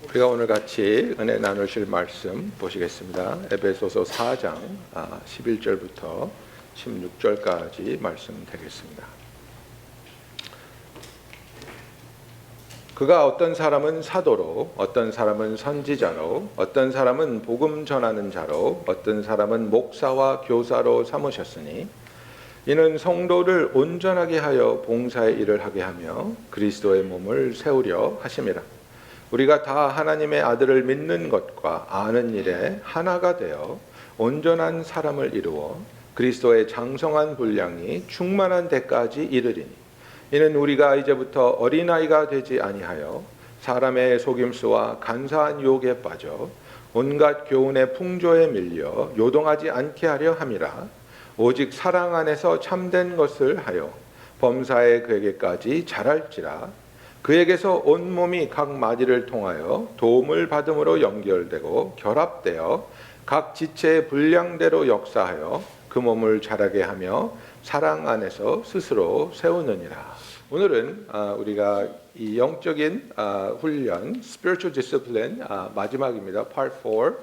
우리가 오늘 같이 은혜 나누실 말씀 보시겠습니다. 에베소서 4장 11절부터 16절까지 말씀 되겠습니다. 그가 어떤 사람은 사도로, 어떤 사람은 선지자로, 어떤 사람은 복음 전하는 자로, 어떤 사람은 목사와 교사로 삼으셨으니 이는 성도를 온전하게 하여 봉사의 일을 하게 하며 그리스도의 몸을 세우려 하심이라. 우리가 다 하나님의 아들을 믿는 것과 아는 일에 하나가 되어 온전한 사람을 이루어 그리스도의 장성한 분량이 충만한 데까지 이르리니 이는 우리가 이제부터 어린아이가 되지 아니하여 사람의 속임수와 간사한 유혹에 빠져 온갖 교훈의 풍조에 밀려 요동하지 않게 하려 함이라. 오직 사랑 안에서 참된 것을 하여 범사에 그에게까지 자랄지라. 그에게서 온몸이 각 마디를 통하여 도움을 받음으로 연결되고 결합되어 각 지체의 분량대로 역사하여 그 몸을 자라게 하며 사랑 안에서 스스로 세우느니라. 오늘은 우리가 이 영적인 훈련, spiritual discipline 마지막입니다. Part 4,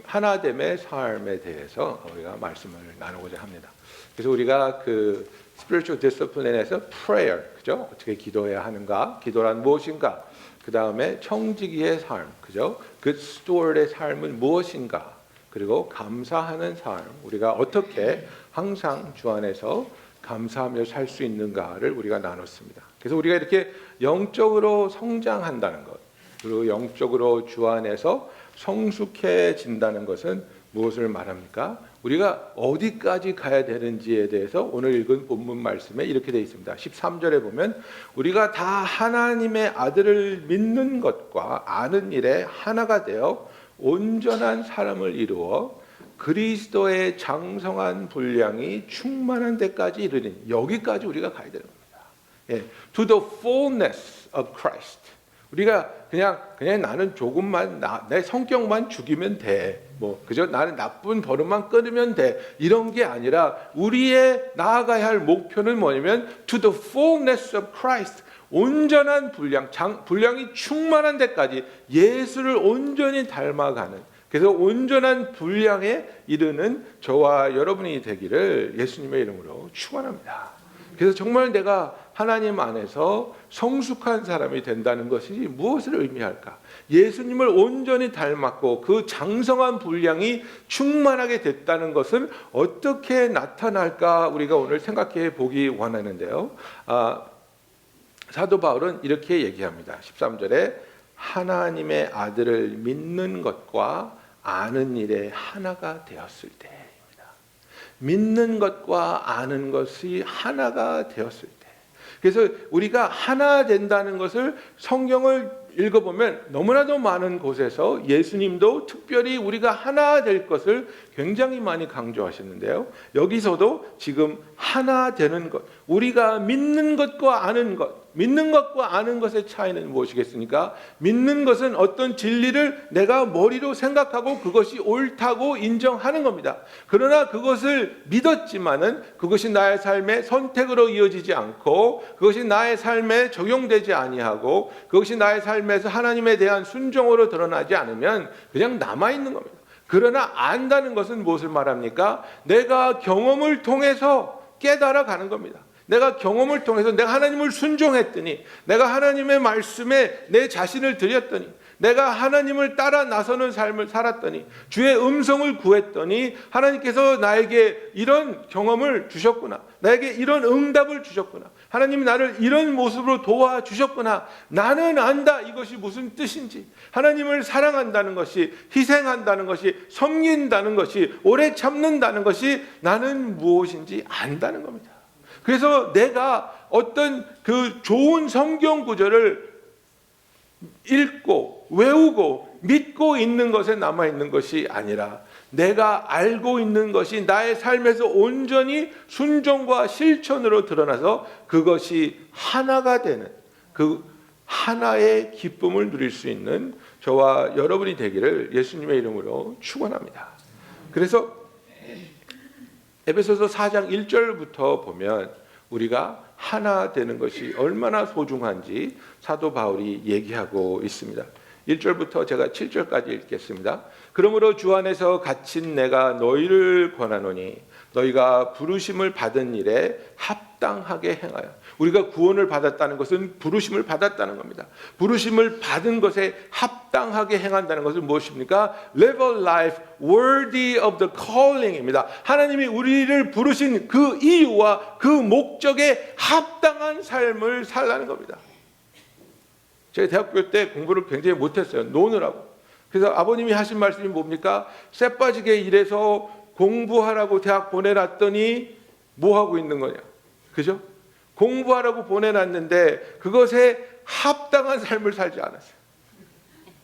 하나됨의 삶에 대해서 우리가 말씀을 나누고자 합니다. 그래서 우리가 그 spiritual discipline에서 prayer, 그죠? 어떻게 기도해야 하는가? 기도란 무엇인가? 그 다음에 청지기의 삶, 그죠? good steward의 삶은 무엇인가? 그리고 감사하는 삶, 우리가 어떻게 항상 주 안에서 감사하며 살 수 있는가를 우리가 나눴습니다. 그래서 우리가 이렇게 영적으로 성장한다는 것, 그리고 영적으로 주 안에서 성숙해진다는 것은 무엇을 말합니까? 우리가 어디까지 가야 되는지에 대해서 오늘 읽은 본문 말씀에 이렇게 되어 있습니다. 13절에 보면 우리가 다 하나님의 아들을 믿는 것과 아는 일에 하나가 되어 온전한 사람을 이루어 그리스도의 장성한 분량이 충만한 데까지 이르니, 여기까지 우리가 가야 되는 겁니다. To the fullness of Christ. 우리가 그냥 나는 조금만 내 성격만 죽이면 돼. 그죠? 나는 나쁜 버릇만 끊으면 돼. 이런 게 아니라 우리의 나아가야 할 목표는 뭐냐면 to the fullness of Christ. 온전한 분량이 충만한 데까지 예수를 온전히 닮아가는, 그래서 온전한 분량에 이르는 저와 여러분이 되기를 예수님의 이름으로 축원합니다. 그래서 정말 내가 하나님 안에서 성숙한 사람이 된다는 것이 무엇을 의미할까? 예수님을 온전히 닮았고 그 장성한 분량이 충만하게 됐다는 것은 어떻게 나타날까? 우리가 오늘 생각해 보기 원하는데요. 사도 바울은 이렇게 얘기합니다. 13절에 하나님의 아들을 믿는 것과 아는 일에 하나가 되었을 때입니다. 믿는 것과 아는 것이 하나가 되었을 때. 그래서 우리가 하나 된다는 것을 성경을 읽어보면 너무나도 많은 곳에서 예수님도 특별히 우리가 하나 될 것을 굉장히 많이 강조하시는데요. 여기서도 지금 하나 되는 것, 우리가 믿는 것과 아는 것, 믿는 것과 아는 것의 차이는 무엇이겠습니까? 믿는 것은 어떤 진리를 내가 머리로 생각하고 그것이 옳다고 인정하는 겁니다. 그러나 그것을 믿었지만은 그것이 나의 삶의 선택으로 이어지지 않고 그것이 나의 삶에 적용되지 아니하고 그것이 나의 삶에서 하나님에 대한 순종으로 드러나지 않으면 그냥 남아있는 겁니다. 그러나 안다는 것은 무엇을 말합니까? 내가 경험을 통해서 깨달아 가는 겁니다. 내가 경험을 통해서 내가 하나님을 순종했더니, 내가 하나님의 말씀에 내 자신을 드렸더니, 내가 하나님을 따라 나서는 삶을 살았더니, 주의 음성을 구했더니 하나님께서 나에게 이런 경험을 주셨구나, 나에게 이런 응답을 주셨구나, 하나님이 나를 이런 모습으로 도와주셨구나, 나는 안다. 이것이 무슨 뜻인지, 하나님을 사랑한다는 것이, 희생한다는 것이, 섬긴다는 것이, 오래 참는다는 것이 나는 무엇인지 안다는 겁니다. 그래서 내가 어떤 그 좋은 성경 구절을 읽고 외우고 믿고 있는 것에 남아있는 것이 아니라 내가 알고 있는 것이 나의 삶에서 온전히 순종과 실천으로 드러나서 그것이 하나가 되는, 그 하나의 기쁨을 누릴 수 있는 저와 여러분이 되기를 예수님의 이름으로 축원합니다. 그래서 에베소서 4장 1절부터 보면 우리가 하나 되는 것이 얼마나 소중한지 사도 바울이 얘기하고 있습니다. 1절부터 제가 7절까지 읽겠습니다. 그러므로 주 안에서 갇힌 내가 너희를 권하노니 너희가 부르심을 받은 일에 합당하게 행하여. 우리가 구원을 받았다는 것은 부르심을 받았다는 겁니다. 부르심을 받은 것에 합당하게 행한다는 것은 무엇입니까? Live a life worthy of the calling입니다. 하나님이 우리를 부르신 그 이유와 그 목적에 합당한 삶을 살라는 겁니다. 제가 대학교 때 공부를 굉장히 못했어요. 노느라고. 그래서 아버님이 하신 말씀이 뭡니까? 쇠 빠지게 일해서 공부하라고 대학 보내놨더니 뭐 하고 있는 거냐? 그죠? 공부하라고 보내놨는데 그것에 합당한 삶을 살지 않았어요.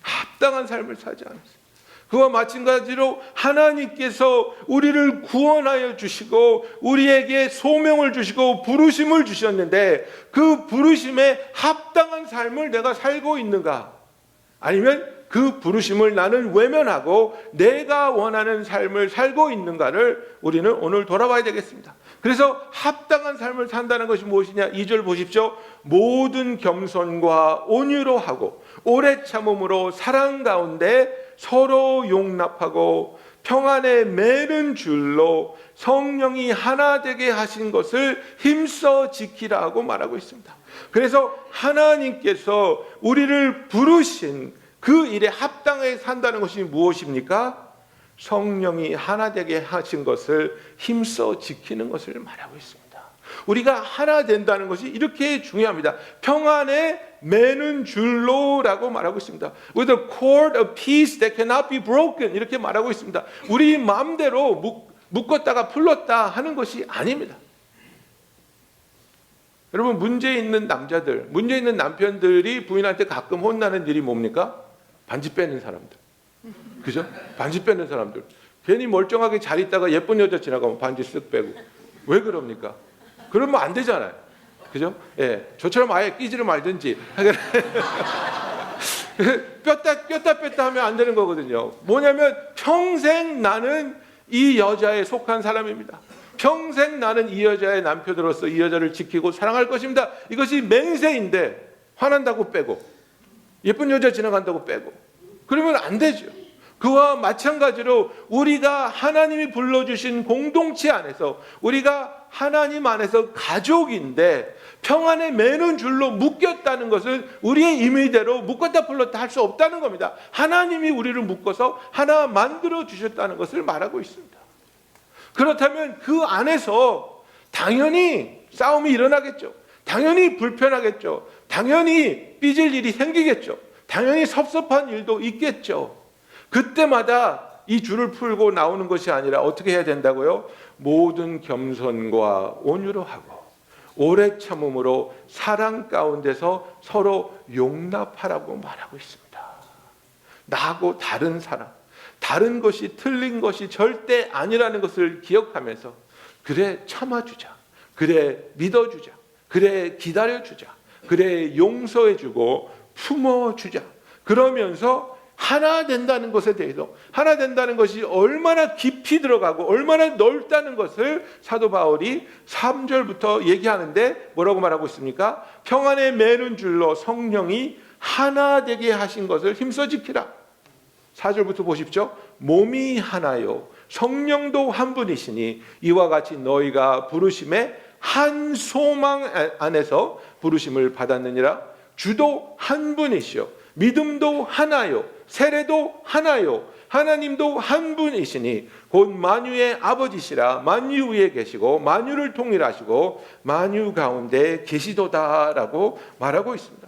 합당한 삶을 살지 않았어요. 그와 마찬가지로 하나님께서 우리를 구원하여 주시고 우리에게 소명을 주시고 부르심을 주셨는데 그 부르심에 합당한 삶을 내가 살고 있는가? 아니면 그 부르심을 나는 외면하고 내가 원하는 삶을 살고 있는가를 우리는 오늘 돌아봐야 되겠습니다. 그래서 합당한 삶을 산다는 것이 무엇이냐? 2절 보십시오. 모든 겸손과 온유로 하고 오래 참음으로 사랑 가운데 서로 용납하고 평안에 매는 줄로 성령이 하나 되게 하신 것을 힘써 지키라고 말하고 있습니다. 그래서 하나님께서 우리를 부르신 그 일에 합당하게 산다는 것이 무엇입니까? 성령이 하나 되게 하신 것을 힘써 지키는 것을 말하고 있습니다. 우리가 하나 된다는 것이 이렇게 중요합니다. 평안에 매는 줄로라고 말하고 있습니다. With a cord of peace that cannot be broken 이렇게 말하고 있습니다. 우리 마음대로 묶었다가 풀었다 하는 것이 아닙니다. 여러분, 문제 있는 남자들, 문제 있는 남편들이 부인한테 가끔 혼나는 일이 뭡니까? 반지 빼는 사람들. 그죠? 반지 빼는 사람들. 괜히 멀쩡하게 잘 있다가 예쁜 여자 지나가면 반지 쓱 빼고. 왜 그럽니까? 그러면 안 되잖아요. 그죠? 예. 저처럼 아예 끼지를 말든지. 꼈다 뺐다 하면 안 되는 거거든요. 뭐냐면 평생 나는 이 여자에 속한 사람입니다. 평생 나는 이 여자의 남편으로서 이 여자를 지키고 사랑할 것입니다. 이것이 맹세인데 화난다고 빼고 예쁜 여자 지나간다고 빼고 그러면 안 되죠. 그와 마찬가지로 우리가 하나님이 불러주신 공동체 안에서 우리가 하나님 안에서 가족인데 평안에 매는 줄로 묶였다는 것은 우리의 임의대로 묶었다 풀렀다 할 수 없다는 겁니다. 하나님이 우리를 묶어서 하나 만들어 주셨다는 것을 말하고 있습니다. 그렇다면 그 안에서 당연히 싸움이 일어나겠죠. 당연히 불편하겠죠. 당연히 삐질 일이 생기겠죠. 당연히 섭섭한 일도 있겠죠. 그때마다 이 줄을 풀고 나오는 것이 아니라 어떻게 해야 된다고요? 모든 겸손과 온유로 하고 오래 참음으로 사랑 가운데서 서로 용납하라고 말하고 있습니다. 나하고 다른 사람, 다른 것이 틀린 것이 절대 아니라는 것을 기억하면서 그래 참아주자, 그래 믿어주자, 그래 기다려주자, 그래 용서해주고 품어주자. 그러면서 하나 된다는 것에 대해서 하나 된다는 것이 얼마나 깊이 들어가고 얼마나 넓다는 것을 사도 바울이 3절부터 얘기하는데 뭐라고 말하고 있습니까? 평안에 매는 줄로 성령이 하나 되게 하신 것을 힘써 지키라. 4절부터 보십시오. 몸이 하나요 성령도 한 분이시니 이와 같이 너희가 부르심에 한 소망 안에서 부르심을 받았느니라. 주도 한 분이시요 믿음도 하나요 세례도 하나요 하나님도 한 분이시니 곧 만유의 아버지시라. 만유 위에 계시고 만유를 통일하시고 만유 가운데 계시도다라고 말하고 있습니다.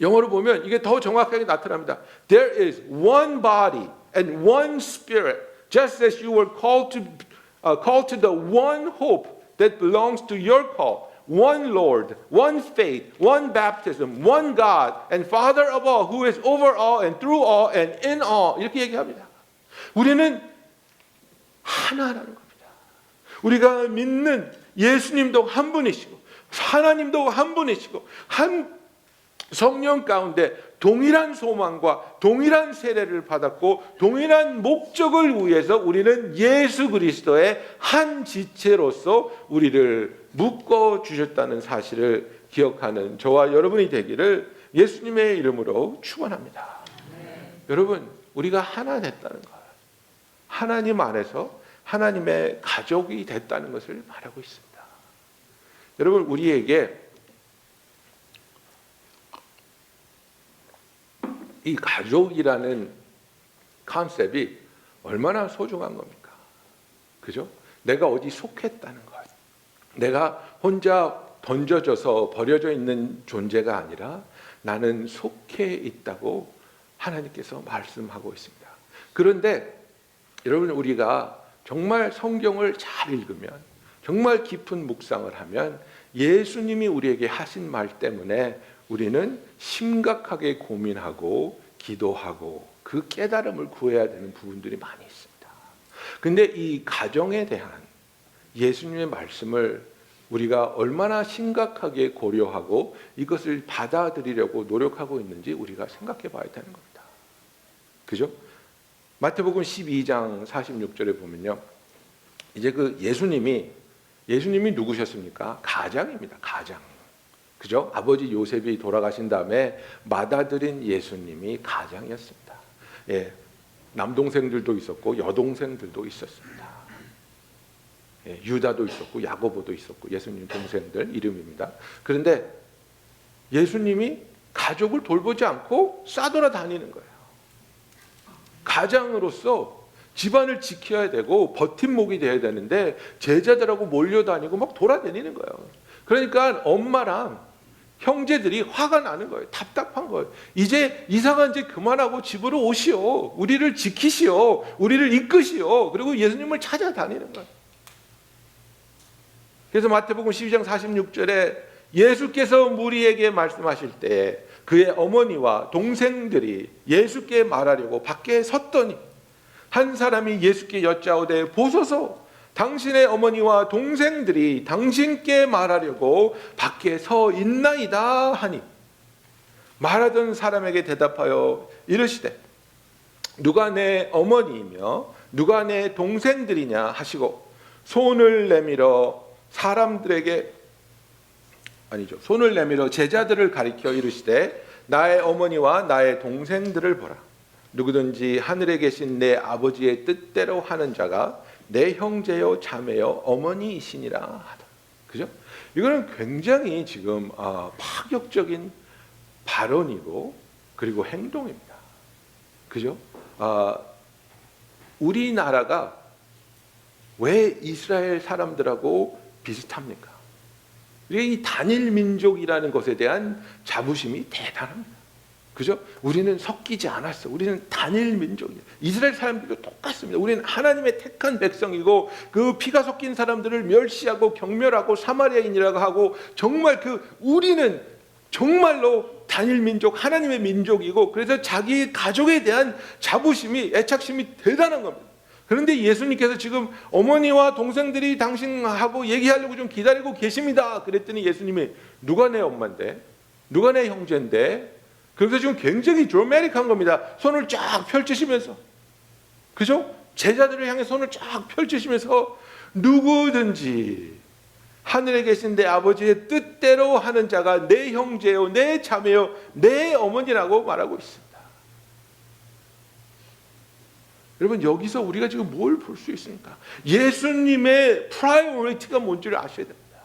영어로 보면 이게 더 정확하게 나타납니다. There is one body and one spirit, just as you were called to the one hope that belongs to your call. One Lord, one faith, one baptism, one God and Father of all, who is over all and through all and in all. 이렇게 얘기합니다. 우리는 하나라는 겁니다. 우리가 믿는 예수님도 한 분이시고 하나님도 한 분이시고 한 성령 가운데 동일한 소망과 동일한 세례를 받았고 동일한 목적을 위해서 우리는 예수 그리스도의 한 지체로서 우리를 묶어 주셨다는 사실을 기억하는 저와 여러분이 되기를 예수님의 이름으로 축원합니다. 여러분, 우리가 하나 됐다는 것, 하나님 안에서 하나님의 가족이 됐다는 것을 말하고 있습니다. 여러분, 우리에게 이 가족이라는 컨셉이 얼마나 소중한 겁니까? 그죠? 내가 어디 속했다는 것, 내가 혼자 던져져서 버려져 있는 존재가 아니라 나는 속해 있다고 하나님께서 말씀하고 있습니다. 그런데 여러분, 우리가 정말 성경을 잘 읽으면, 정말 깊은 묵상을 하면 예수님이 우리에게 하신 말 때문에 우리는 심각하게 고민하고 기도하고 그 깨달음을 구해야 되는 부분들이 많이 있습니다. 근데 이 가정에 대한 예수님의 말씀을 우리가 얼마나 심각하게 고려하고 이것을 받아들이려고 노력하고 있는지 우리가 생각해 봐야 되는 겁니다. 그죠? 마태복음 12장 46절에 보면요, 이제 그 예수님이 누구셨습니까? 가장입니다. 가장. 그죠? 아버지 요셉이 돌아가신 다음에 맏아들인 예수님이 가장이었습니다. 예, 남동생들도 있었고 여동생들도 있었습니다. 예, 유다도 있었고 야고보도 있었고 예수님 동생들 이름입니다. 그런데 예수님이 가족을 돌보지 않고 싸돌아다니는 거예요. 가장으로서 집안을 지켜야 되고 버팀목이 돼야 되는데 제자들하고 몰려다니고 막 돌아다니는 거예요. 그러니까 엄마랑 형제들이 화가 나는 거예요. 답답한 거예요. 이제 이상한 짓 그만하고 집으로 오시오. 우리를 지키시오. 우리를 이끄시오. 그리고 예수님을 찾아다니는 거예요. 그래서 마태복음 12장 46절에 예수께서 무리에게 말씀하실 때 그의 어머니와 동생들이 예수께 말하려고 밖에 섰더니 한 사람이 예수께 여짜오되 보소서, 당신의 어머니와 동생들이 당신께 말하려고 밖에 서 있나이다 하니, 말하던 사람에게 대답하여 이르시되 누가 내 어머니이며 누가 내 동생들이냐 하시고 손을 내밀어 제자들을 가리켜 이르시되 나의 어머니와 나의 동생들을 보라. 누구든지 하늘에 계신 내 아버지의 뜻대로 하는 자가 내 형제요 자매요 어머니이시니라 하다. 그죠? 이거는 굉장히 지금 파격적인 발언이고 그리고 행동입니다. 그죠? 우리나라가 왜 이스라엘 사람들하고 비슷합니까? 이 단일 민족이라는 것에 대한 자부심이 대단합니다. 그죠? 우리는 섞이지 않았어. 우리는 단일 민족이에요. 이스라엘 사람들도 똑같습니다. 우리는 하나님의 택한 백성이고 그 피가 섞인 사람들을 멸시하고 경멸하고 사마리아인이라고 하고 정말 우리는 정말로 단일 민족, 하나님의 민족이고 그래서 자기 가족에 대한 자부심이, 애착심이 대단한 겁니다. 그런데 예수님께서 지금 어머니와 동생들이 당신하고 얘기하려고 좀 기다리고 계십니다. 그랬더니 예수님이 누가 내 엄마인데? 누가 내 형제인데? 그래서 지금 굉장히 드라마틱한 겁니다. 손을 쫙 펼치시면서, 그죠? 제자들을 향해 손을 쫙 펼치시면서 누구든지 하늘에 계신 내 아버지의 뜻대로 하는 자가 내 형제요, 내 자매요, 내 어머니라고 말하고 있습니다. 여러분, 여기서 우리가 지금 뭘 볼 수 있습니까? 예수님의 프라이어리티가 뭔지를 아셔야 됩니다.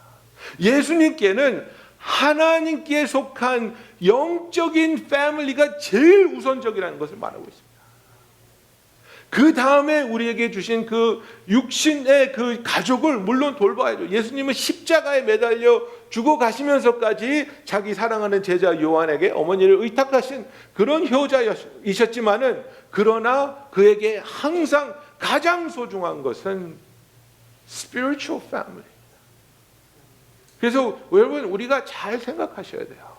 예수님께는 하나님께 속한 영적인 패밀리가 제일 우선적이라는 것을 말하고 있습니다. 그 다음에 우리에게 주신 그 육신의 그 가족을 물론 돌봐야죠. 예수님은 십자가에 매달려 죽어 가시면서까지 자기 사랑하는 제자 요한에게 어머니를 의탁하신 그런 효자이셨지만은, 그러나 그에게 항상 가장 소중한 것은 spiritual family. 그래서 여러분, 우리가 잘 생각하셔야 돼요.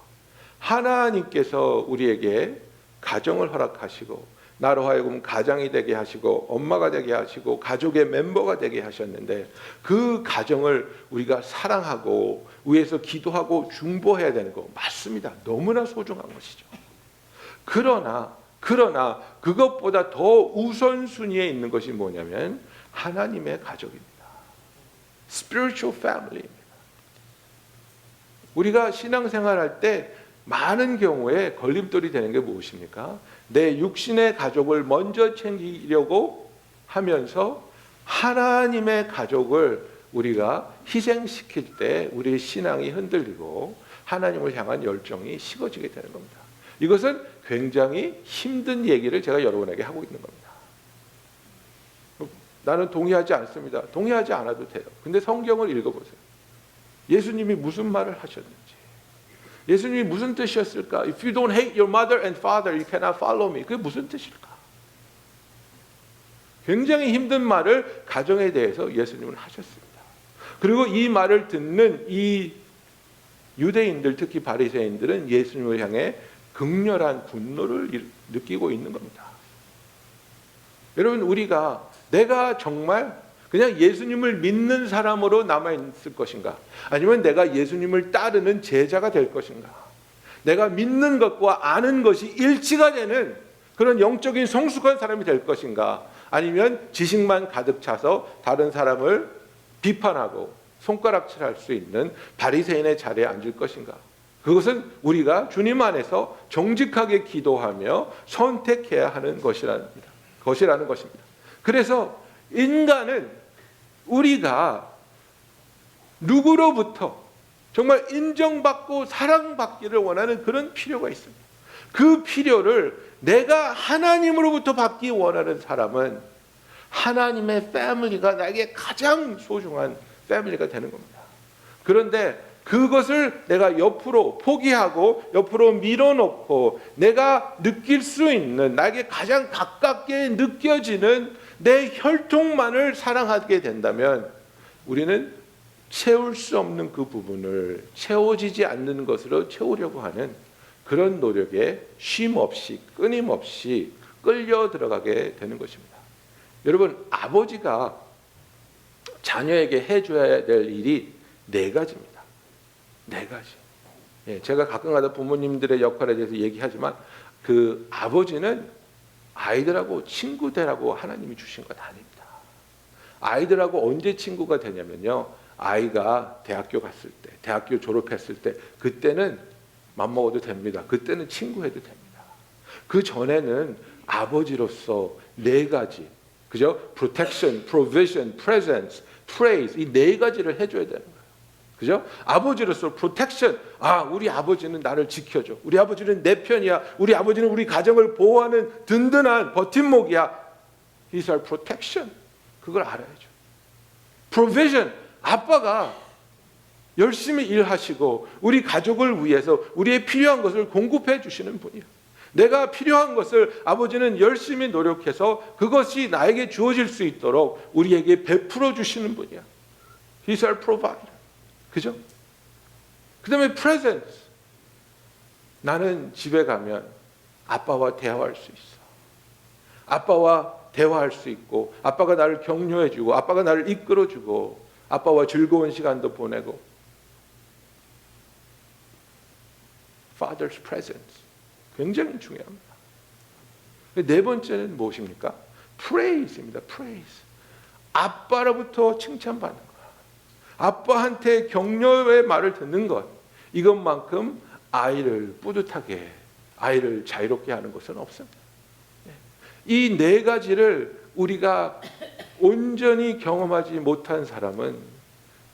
하나님께서 우리에게 가정을 허락하시고 나로 하여금 가장이 되게 하시고 엄마가 되게 하시고 가족의 멤버가 되게 하셨는데, 그 가정을 우리가 사랑하고 위해서 기도하고 중보해야 되는 거 맞습니다. 너무나 소중한 것이죠. 그러나 그것보다 더 우선순위에 있는 것이 뭐냐면 하나님의 가족입니다. Spiritual family입니다. 우리가 신앙생활할 때 많은 경우에 걸림돌이 되는 게 무엇입니까? 내 육신의 가족을 먼저 챙기려고 하면서 하나님의 가족을 우리가 희생시킬 때 우리의 신앙이 흔들리고 하나님을 향한 열정이 식어지게 되는 겁니다. 이것은 굉장히 힘든 얘기를 제가 여러분에게 하고 있는 겁니다. 나는 동의하지 않습니다. 동의하지 않아도 돼요. 근데 성경을 읽어보세요. 예수님이 무슨 말을 하셨는지, 예수님이 무슨 뜻이었을까? If you don't hate your mother and father, you cannot follow me. 그게 무슨 뜻일까? 굉장히 힘든 말을 가정에 대해서 예수님은 하셨습니다. 그리고 이 말을 듣는 이 유대인들, 특히 바리새인들은 예수님을 향해 극렬한 분노를 느끼고 있는 겁니다. 여러분, 우리가 내가 정말 그냥 예수님을 믿는 사람으로 남아있을 것인가? 아니면 내가 예수님을 따르는 제자가 될 것인가? 내가 믿는 것과 아는 것이 일치가 되는 그런 영적인 성숙한 사람이 될 것인가? 아니면 지식만 가득 차서 다른 사람을 비판하고 손가락질할 수 있는 바리새인의 자리에 앉을 것인가? 그것은 우리가 주님 안에서 정직하게 기도하며 선택해야 하는 것이라는 것입니다. 그래서 인간은 우리가 누구로부터 정말 인정받고 사랑받기를 원하는 그런 필요가 있습니다. 그 필요를 내가 하나님으로부터 받기 원하는 사람은 하나님의 패밀리가 나에게 가장 소중한 패밀리가 되는 겁니다. 그런데 그것을 내가 옆으로 포기하고 옆으로 밀어놓고 내가 느낄 수 있는, 나에게 가장 가깝게 느껴지는 내 혈통만을 사랑하게 된다면 우리는 채울 수 없는 그 부분을 채워지지 않는 것으로 채우려고 하는 그런 노력에 쉼 없이 끊임없이 끌려 들어가게 되는 것입니다. 여러분, 아버지가 자녀에게 해줘야 될 일이 4가지입니다. 4가지. 제가 가끔가다 부모님들의 역할에 대해서 얘기하지만 그 아버지는 아이들하고 친구 되라고 하나님이 주신 건 아닙니다. 아이들하고 언제 친구가 되냐면요, 아이가 대학교 갔을 때, 대학교 졸업했을 때, 그때는 맘먹어도 됩니다. 그때는 친구해도 됩니다. 그 전에는 아버지로서 4가지, 그죠? Protection, Provision, Presence, Praise, 이 4가지를 해줘야 되는 거예요. 그죠? 아버지로서 protection. 우리 아버지는 나를 지켜줘. 우리 아버지는 내 편이야. 우리 아버지는 우리 가정을 보호하는 든든한 버팀목이야. He's our protection. 그걸 알아야죠. Provision. 아빠가 열심히 일하시고 우리 가족을 위해서 우리의 필요한 것을 공급해 주시는 분이야. 내가 필요한 것을 아버지는 열심히 노력해서 그것이 나에게 주어질 수 있도록 우리에게 베풀어 주시는 분이야. He's our provider. 그죠? 그 다음에 presence. 나는 집에 가면 아빠와 대화할 수 있어. 아빠와 대화할 수 있고, 아빠가 나를 격려해주고, 아빠가 나를 이끌어주고, 아빠와 즐거운 시간도 보내고. Father's presence. 굉장히 중요합니다. 4번째는 무엇입니까? Praise입니다. Praise. 아빠로부터 칭찬받는 것. 아빠한테 격려의 말을 듣는 것, 이것만큼 아이를 뿌듯하게, 아이를 자유롭게 하는 것은 없습니다. 이 4가지를 우리가 온전히 경험하지 못한 사람은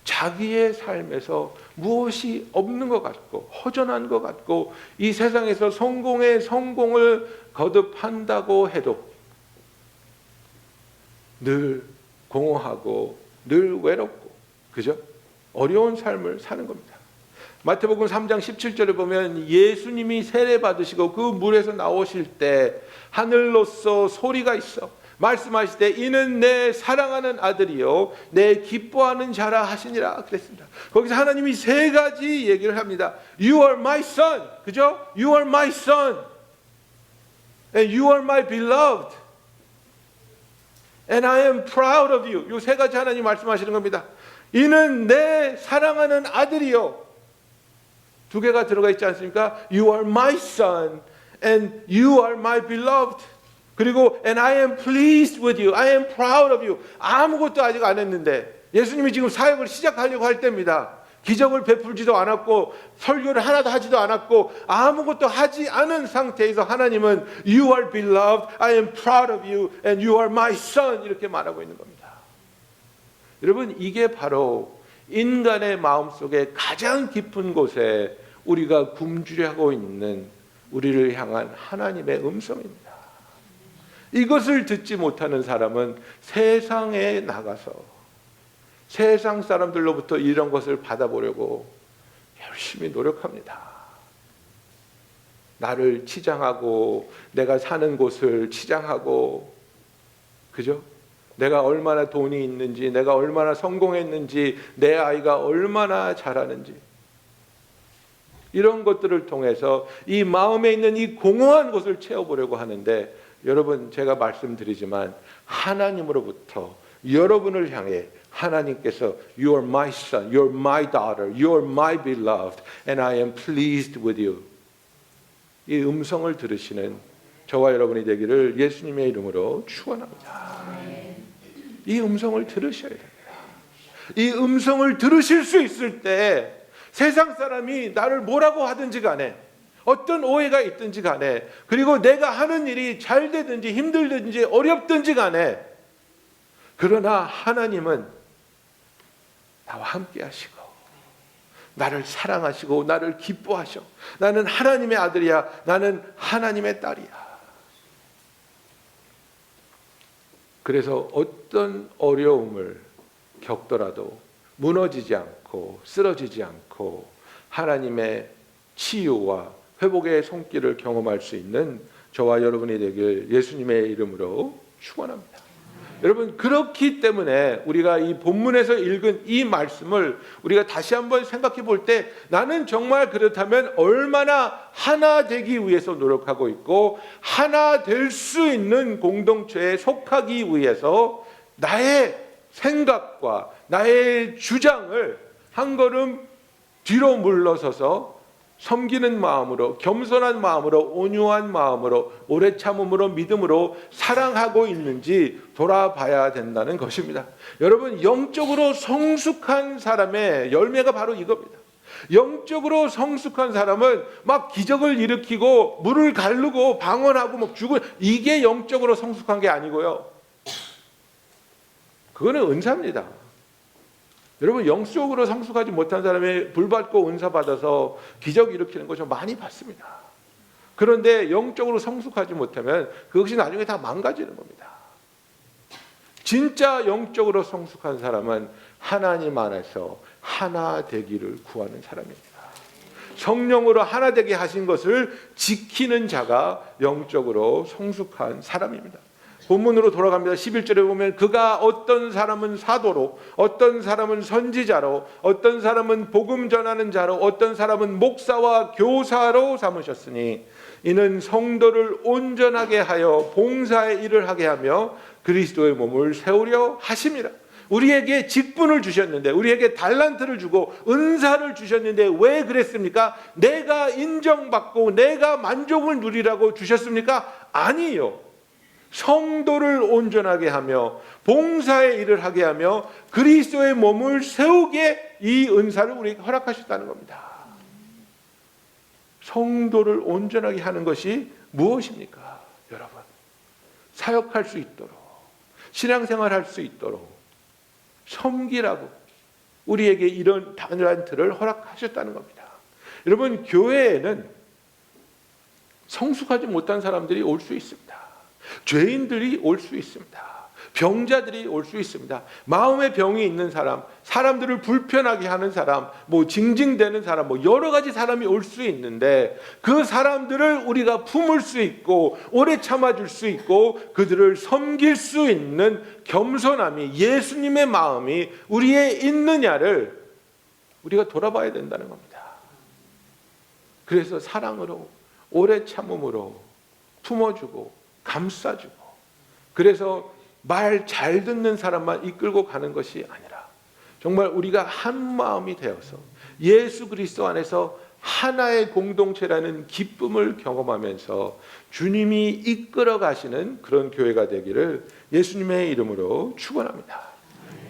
자기의 삶에서 무엇이 없는 것 같고 허전한 것 같고 이 세상에서 성공을 거듭한다고 해도 늘 공허하고 늘 외롭고, 그죠? 어려운 삶을 사는 겁니다. 마태복음 3장 17절에 보면 예수님이 세례 받으시고 그 물에서 나오실 때 하늘로서 소리가 있어 말씀하실 때 이는 내 사랑하는 아들이요 내 기뻐하는 자라 하시니라 그랬습니다. 거기서 하나님이 3가지 얘기를 합니다. You are my son, 그죠? You are my son, and you are my beloved, and I am proud of you. 이 3가지 하나님 말씀하시는 겁니다. 이는 내 사랑하는 아들이요. 2개가 들어가 있지 않습니까? You are my son and you are my beloved. 그리고 and I am pleased with you. I am proud of you. 아무것도 아직 안 했는데 예수님이 지금 사역을 시작하려고 할 때입니다. 기적을 베풀지도 않았고 설교를 하나도 하지도 않았고 아무것도 하지 않은 상태에서 하나님은 You are beloved, I am proud of you and you are my son 이렇게 말하고 있는 겁니다. 여러분, 이게 바로 인간의 마음속에 가장 깊은 곳에 우리가 굶주려 하고 있는 우리를 향한 하나님의 음성입니다. 이것을 듣지 못하는 사람은 세상에 나가서 세상 사람들로부터 이런 것을 받아보려고 열심히 노력합니다. 나를 치장하고 내가 사는 곳을 치장하고, 그죠? 내가 얼마나 돈이 있는지, 내가 얼마나 성공했는지, 내 아이가 얼마나 잘하는지, 이런 것들을 통해서 이 마음에 있는 이 공허한 곳을 채워보려고 하는데, 여러분, 제가 말씀드리지만 하나님으로부터 여러분을 향해 하나님께서 You are my son, You are my daughter, You are my beloved and I am pleased with you, 이 음성을 들으시는 저와 여러분이 되기를 예수님의 이름으로 축원합니다. 이 음성을 들으셔야 됩니다. 이 음성을 들으실 수 있을 때 세상 사람이 나를 뭐라고 하든지 간에, 어떤 오해가 있든지 간에, 그리고 내가 하는 일이 잘 되든지 힘들든지 어렵든지 간에, 그러나 하나님은 나와 함께 하시고 나를 사랑하시고 나를 기뻐하셔. 나는 하나님의 아들이야. 나는 하나님의 딸이야. 그래서 어떤 어려움을 겪더라도 무너지지 않고 쓰러지지 않고 하나님의 치유와 회복의 손길을 경험할 수 있는 저와 여러분이 되길 예수님의 이름으로 축원합니다. 여러분, 그렇기 때문에 우리가 이 본문에서 읽은 이 말씀을 우리가 다시 한번 생각해 볼 때, 나는 정말 그렇다면 얼마나 하나 되기 위해서 노력하고 있고 하나 될 수 있는 공동체에 속하기 위해서 나의 생각과 나의 주장을 한 걸음 뒤로 물러서서 섬기는 마음으로, 겸손한 마음으로, 온유한 마음으로, 오래 참음으로, 믿음으로 사랑하고 있는지 돌아봐야 된다는 것입니다. 여러분, 영적으로 성숙한 사람의 열매가 바로 이겁니다. 영적으로 성숙한 사람은 막 기적을 일으키고 물을 가르고 방언하고 막 죽은, 이게 영적으로 성숙한 게 아니고요. 그거는 은사입니다. 여러분, 영적으로 성숙하지 못한 사람이 불 받고 은사 받아서 기적 일으키는 거 좀 많이 봤습니다. 그런데 영적으로 성숙하지 못하면 그것이 나중에 다 망가지는 겁니다. 진짜 영적으로 성숙한 사람은 하나님 안에서 하나 되기를 구하는 사람입니다. 성령으로 하나 되게 하신 것을 지키는 자가 영적으로 성숙한 사람입니다. 본문으로 돌아갑니다. 11절에 보면 그가 어떤 사람은 사도로, 어떤 사람은 선지자로, 어떤 사람은 복음 전하는 자로, 어떤 사람은 목사와 교사로 삼으셨으니 이는 성도를 온전하게 하여 봉사의 일을 하게 하며 그리스도의 몸을 세우려 하심이라. 우리에게 직분을 주셨는데, 우리에게 달란트를 주고 은사를 주셨는데 왜 그랬습니까? 내가 인정받고 내가 만족을 누리라고 주셨습니까? 아니요. 성도를 온전하게 하며 봉사의 일을 하게 하며 그리스도의 몸을 세우게 이 은사를 우리에게 허락하셨다는 겁니다. 성도를 온전하게 하는 것이 무엇입니까? 여러분, 사역할 수 있도록, 신앙생활 할 수 있도록 섬기라고 우리에게 이런 달란트를 허락하셨다는 겁니다. 여러분, 교회에는 성숙하지 못한 사람들이 올 수 있습니다. 죄인들이 올 수 있습니다. 병자들이 올 수 있습니다. 마음의 병이 있는 사람, 사람들을 불편하게 하는 사람, 뭐 징징대는 사람, 뭐 여러 가지 사람이 올 수 있는데 그 사람들을 우리가 품을 수 있고 오래 참아줄 수 있고 그들을 섬길 수 있는 겸손함이, 예수님의 마음이 우리에 있느냐를 우리가 돌아봐야 된다는 겁니다. 그래서 사랑으로, 오래 참음으로 품어주고 감싸주고, 그래서 말 잘 듣는 사람만 이끌고 가는 것이 아니라 정말 우리가 한 마음이 되어서 예수 그리스도 안에서 하나의 공동체라는 기쁨을 경험하면서 주님이 이끌어 가시는 그런 교회가 되기를 예수님의 이름으로 축원합니다.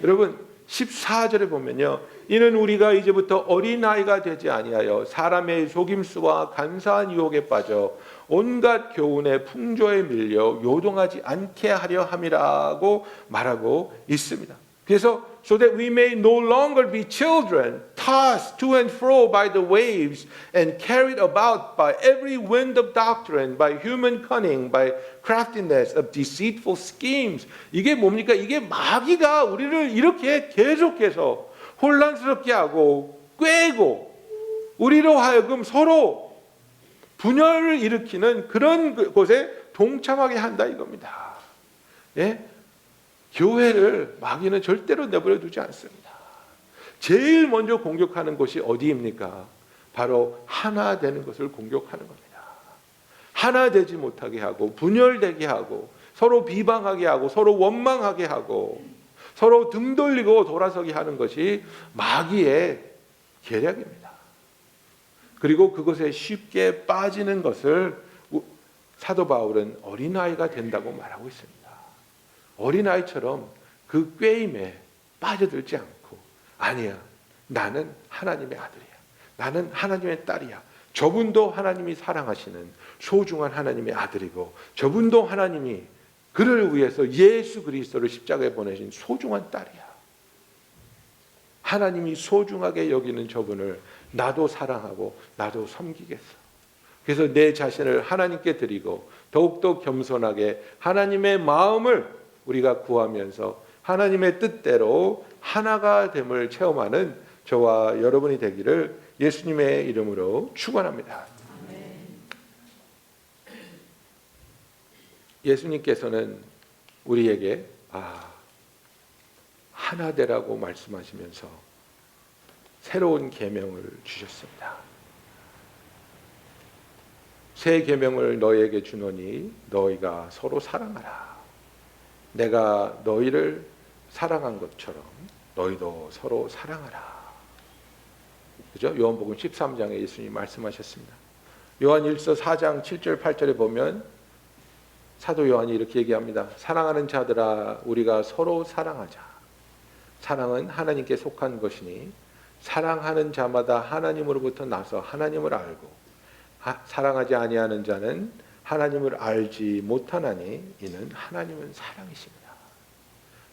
여러분, 14절에 보면요. 이는 우리가 이제부터 어린아이가 되지 아니하여 사람의 속임수와 간사한 유혹에 빠져 온갖 교훈의 풍조에 밀려 요동하지 않게 하려 함이라고 말하고 있습니다. 그래서 so that we may no longer be children tossed to and fro by the waves and carried about by every wind of doctrine, by human cunning, by craftiness of deceitful schemes. 이게 뭡니까? 이게 마귀가 우리를 이렇게 계속해서 혼란스럽게 하고 꿰고 우리로 하여금 서로 분열을 일으키는 그런 곳에 동참하게 한다 이겁니다. 예? 교회를 마귀는 절대로 내버려 두지 않습니다. 제일 먼저 공격하는 곳이 어디입니까? 바로 하나 되는 것을 공격하는 겁니다. 하나 되지 못하게 하고 분열되게 하고 서로 비방하게 하고 서로 원망하게 하고 서로 등 돌리고 돌아서게 하는 것이 마귀의 계략입니다. 그리고 그것에 쉽게 빠지는 것을 사도 바울은 어린아이가 된다고 말하고 있습니다. 어린아이처럼 그 꾀임에 빠져들지 않고 아니야, 나는 하나님의 아들이야, 나는 하나님의 딸이야, 저분도 하나님이 사랑하시는 소중한 하나님의 아들이고 저분도 하나님이 그를 위해서 예수 그리스도를 십자가에 보내신 소중한 딸이야. 하나님이 소중하게 여기는 저분을 나도 사랑하고 나도 섬기겠어. 그래서 내 자신을 하나님께 드리고 더욱더 겸손하게 하나님의 마음을 우리가 구하면서 하나님의 뜻대로 하나가 됨을 체험하는 저와 여러분이 되기를 예수님의 이름으로 축원합니다. 예수님께서는 우리에게 하나 되라고 말씀하시면서 새로운 계명을 주셨습니다. 새 계명을 너희에게 주노니 너희가 서로 사랑하라. 내가 너희를 사랑한 것처럼 너희도 서로 사랑하라. 그죠? 요한복음 13장에 예수님이 말씀하셨습니다. 요한 1서 4장 7절 8절에 보면 사도 요한이 이렇게 얘기합니다. 사랑하는 자들아 우리가 서로 사랑하자. 사랑은 하나님께 속한 것이니 사랑하는 자마다 하나님으로부터 나서 하나님을 알고 사랑하지 아니하는 자는 하나님을 알지 못하나니 이는 하나님은 사랑이십니다.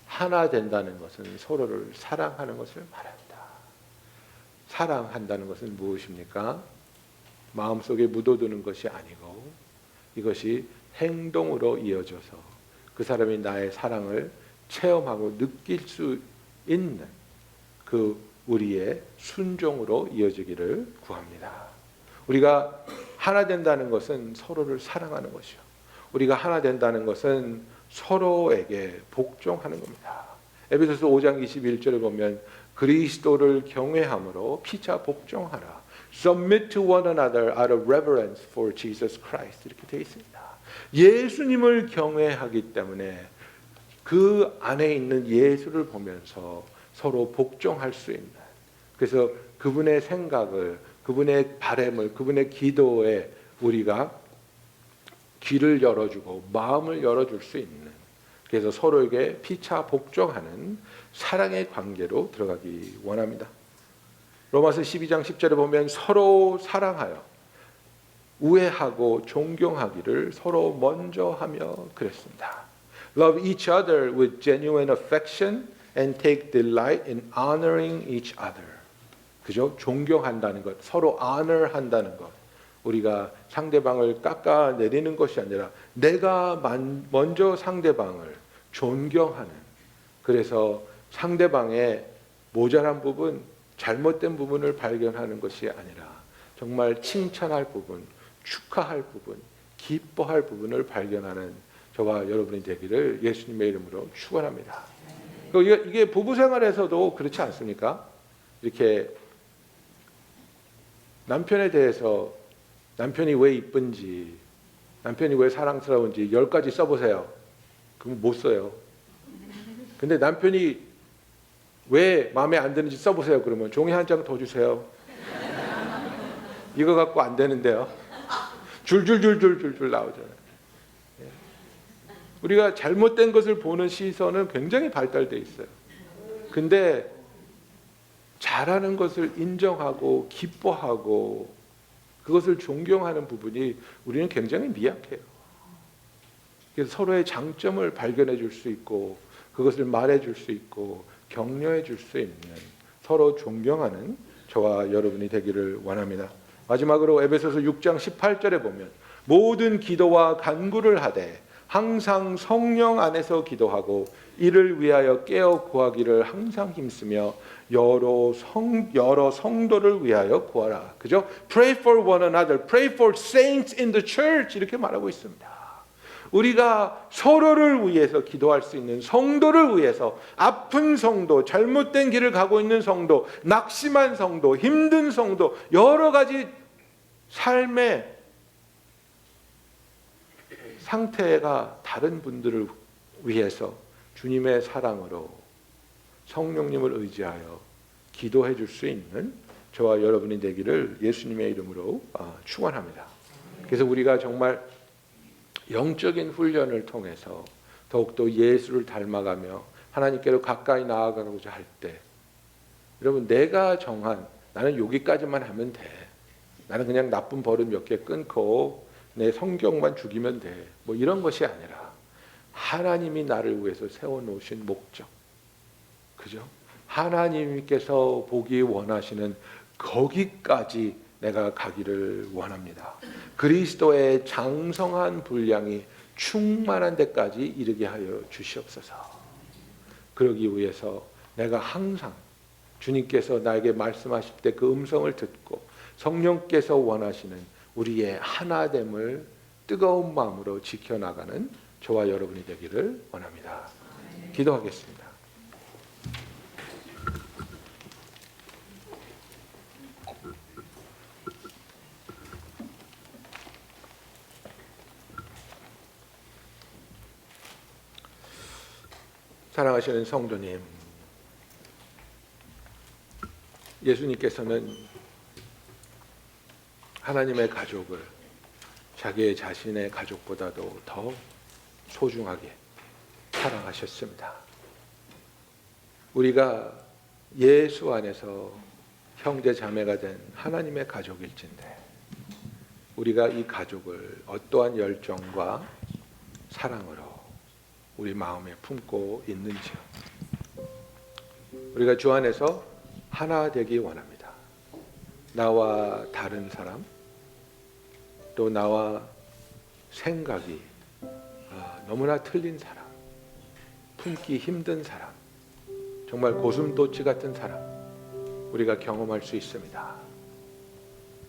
하나 된다는 것은 서로를 사랑하는 것을 말합니다. 사랑한다는 것은 무엇입니까? 마음속에 묻어두는 것이 아니고 이것이 행동으로 이어져서 그 사람이 나의 사랑을 체험하고 느낄 수 있는 그 우리의 순종으로 이어지기를 구합니다. 우리가 하나 된다는 것은 서로를 사랑하는 것이요. 우리가 하나 된다는 것은 서로에게 복종하는 겁니다. 에베소서 5장 21절에 보면 그리스도를 경외함으로 피차 복종하라. Submit to one another out of reverence for Jesus Christ. 이렇게 되어 있습니다. 예수님을 경외하기 때문에 그 안에 있는 예수를 보면서 서로 복종할 수 있는, 그래서 그분의 생각을, 그분의 바램을, 그분의 기도에 우리가 귀를 열어주고 마음을 열어줄 수 있는, 그래서 서로에게 피차 복종하는 사랑의 관계로 들어가기 원합니다. 로마서 12장 10절에 보면 서로 사랑하여 우애하고 존경하기를 서로 먼저 하며 그랬습니다. Love each other with genuine affection and take delight in honoring each other. 그죠? 존경한다는 것, 서로 honor한다는 것. 우리가 상대방을 깎아내리는 것이 아니라 내가 먼저 상대방을 존경하는, 그래서 상대방의 모자란 부분, 잘못된 부분을 발견하는 것이 아니라 정말 칭찬할 부분, 축하할 부분, 기뻐할 부분을 발견하는 저와 여러분이 되기를 예수님의 이름으로 축원합니다. 이게 부부 생활에서도 그렇지 않습니까? 이렇게 남편에 대해서 남편이 왜 이쁜지, 남편이 왜 사랑스러운지 10가지 써보세요. 그럼 못 써요. 근데 남편이 왜 마음에 안 드는지 써보세요. 그러면 종이 한 장 더 주세요. 이거 갖고 안 되는데요. 줄줄줄줄줄줄 나오잖아요. 우리가 잘못된 것을 보는 시선은 굉장히 발달되어 있어요. 근데 잘하는 것을 인정하고 기뻐하고 그것을 존경하는 부분이 우리는 굉장히 미약해요. 그래서 서로의 장점을 발견해 줄 수 있고 그것을 말해 줄 수 있고 격려해 줄 수 있는 서로 존경하는 저와 여러분이 되기를 원합니다. 마지막으로 에베소서 6장 18절에 보면 모든 기도와 간구를 하되 항상 성령 안에서 기도하고 이를 위하여 깨어 구하기를 항상 힘쓰며 여러 성도를 위하여 구하라. 그죠? Pray for one another. Pray for saints in the church. 이렇게 말하고 있습니다. 우리가 서로를 위해서 기도할 수 있는 성도를 위해서 아픈 성도, 잘못된 길을 가고 있는 성도, 낙심한 성도, 힘든 성도, 여러 가지 삶의 상태가 다른 분들을 위해서 주님의 사랑으로 성령님을 의지하여 기도해 줄 수 있는 저와 여러분이 되기를 예수님의 이름으로 축원합니다. 그래서 우리가 정말 영적인 훈련을 통해서 더욱더 예수를 닮아가며 하나님께로 가까이 나아가고자 할 때 여러분 내가 정한 나는 여기까지만 하면 돼. 나는 그냥 나쁜 버릇 몇 개 끊고 내 성경만 죽이면 돼. 뭐 이런 것이 아니라 하나님이 나를 위해서 세워놓으신 목적. 그죠? 하나님께서 보기 원하시는 거기까지 내가 가기를 원합니다. 그리스도의 장성한 분량이 충만한 데까지 이르게 하여 주시옵소서. 그러기 위해서 내가 항상 주님께서 나에게 말씀하실 때 그 음성을 듣고 성령께서 원하시는 우리의 하나됨을 뜨거운 마음으로 지켜나가는 저와 여러분이 되기를 원합니다. 기도하겠습니다. 사랑하시는 성도님, 예수님께서는 하나님의 가족을 자기의 자신의 가족보다도 더 소중하게 사랑하셨습니다. 우리가 예수 안에서 형제 자매가 된 하나님의 가족일진데 우리가 이 가족을 어떠한 열정과 사랑으로 우리 마음에 품고 있는지요. 우리가 주 안에서 하나 되기 원합니다. 나와 다른 사람, 또 나와 생각이 너무나 틀린 사람, 품기 힘든 사람, 정말 고슴도치 같은 사람 우리가 경험할 수 있습니다.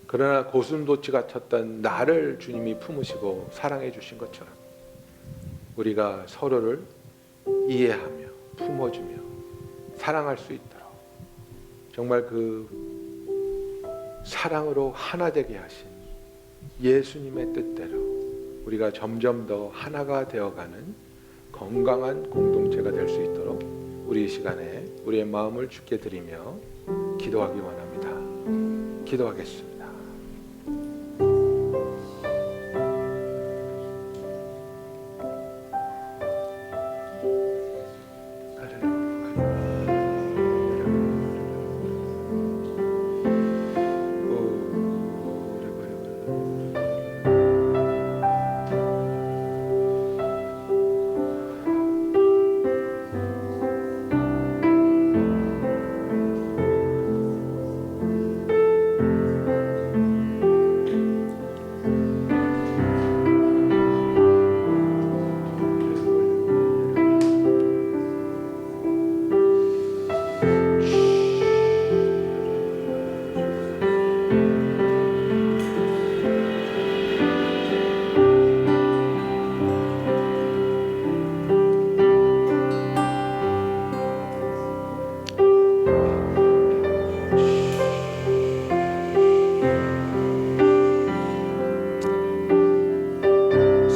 그러나 고슴도치 같았던 나를 주님이 품으시고 사랑해 주신 것처럼 우리가 서로를 이해하며 품어주며 사랑할 수 있도록 정말 그 사랑으로 하나 되게 하신 예수님의 뜻대로 우리가 점점 더 하나가 되어가는 건강한 공동체가 될 수 있도록 우리 이 시간에 우리의 마음을 주께 드리며 기도하기 원합니다. 기도하겠습니다.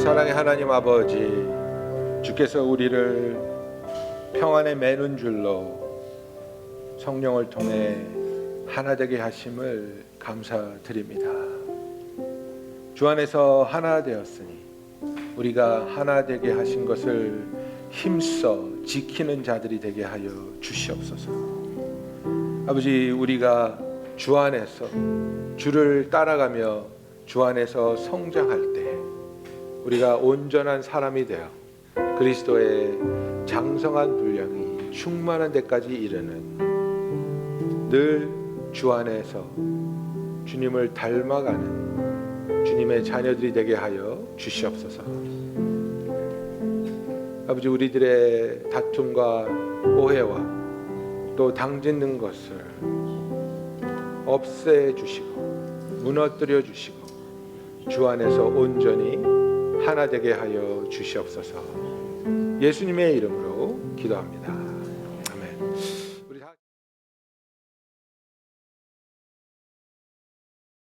사랑의 하나님 아버지, 주께서 우리를 평안에 매는 줄로 성령을 통해 하나 되게 하심을 감사드립니다. 주 안에서 하나 되었으니 우리가 하나 되게 하신 것을 힘써 지키는 자들이 되게 하여 주시옵소서. 아버지, 우리가 주 안에서 주를 따라가며 주 안에서 성장할 때 우리가 온전한 사람이 되어 그리스도의 장성한 분량이 충만한 데까지 이르는 늘 주 안에서 주님을 닮아가는 주님의 자녀들이 되게 하여 주시옵소서. 아버지, 우리들의 다툼과 오해와 또 당짓는 것을 없애주시고 무너뜨려 주시고 주 안에서 온전히 하나 되게 하여 주시옵소서. 예수님의 이름으로 기도합니다.